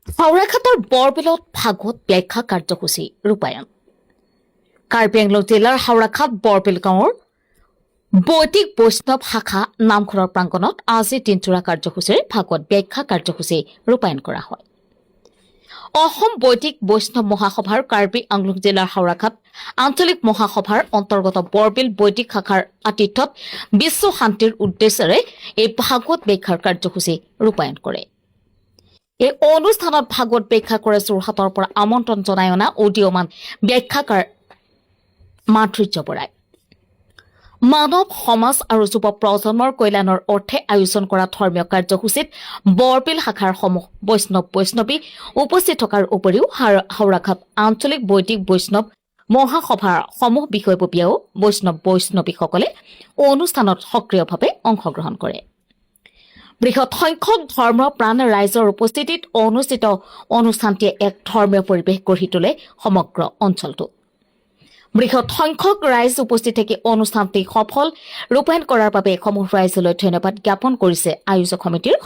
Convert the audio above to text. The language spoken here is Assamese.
হাওড়াঘাটৰ বৰবিলত ভাগৱত ব্যাখ্যা কাৰ্যসূচী ৰূপায়ণ। কাৰ্বি আংলং জিলাৰ হাওড়াঘাট বৰবিল গাঁৱৰ বৈদিক বৈষ্ণৱ শাখা নামঘৰৰ প্ৰাংগণত আজি দিনজোৰা কাৰ্যসূচীৰে ভাগৱত ব্যাখ্যা কাৰ্যসূচী ৰূপায়ণ কৰা হয়। অসম বৈদিক বৈষ্ণৱ মহাসভাৰ কাৰ্বি আংলং জিলাৰ হাওড়াঘাট আঞ্চলিক মহাসভাৰ অন্তৰ্গত বৰবিল বৈদিক শাখাৰ আতিথ্যত বিশ্ব শান্তিৰ উদ্দেশ্যেৰে এই ভাগৱত ব্যাখ্যাৰ কাৰ্যসূচী ৰূপায়ণ কৰে। এই অনুষ্ঠানত ভাগৱত ব্যাখ্যা কৰে যোৰহাটৰ পৰা আমন্ত্ৰণ জনাই অনা উদীয়মান ব্যাখ্যাকাৰ মাধুৰ্য বৰাই। মানৱ সমাজ আৰু যুৱ প্ৰজন্মৰ কল্যাণৰ অৰ্থে আয়োজন কৰা ধৰ্মীয় কাৰ্যসূচীত বৰবিল শাখাৰ সমূহ বৈষ্ণৱী উপস্থিত থকাৰ উপৰিও হাওড়াঘাট আঞ্চলিক বৈদিক বৈষ্ণৱ মহাসভাৰ সমূহ বিষয়ববীয়াও বৈষ্ণৱীসকলে অনুষ্ঠানত সক্ৰিয়ভাৱে অংশগ্ৰহণ কৰে। বৃহৎ সংখ্যক ধৰ্মপ্ৰাণ ৰাইজৰ উপস্থিতিত অনুষ্ঠিত অনুষ্ঠানটিয়ে এক ধৰ্মীয় পৰিৱেশ গঢ়ি তোলে সমগ্ৰ অঞ্চলটোত। বৃহৎ সংখ্যক ৰাইজ উপস্থিত থাকি অনুষ্ঠানটি সফল ৰূপায়ণ কৰাৰ বাবে সমূহ ৰাইজলৈ ধন্যবাদ জ্ঞাপন কৰিছে আয়োজক সমিতিৰ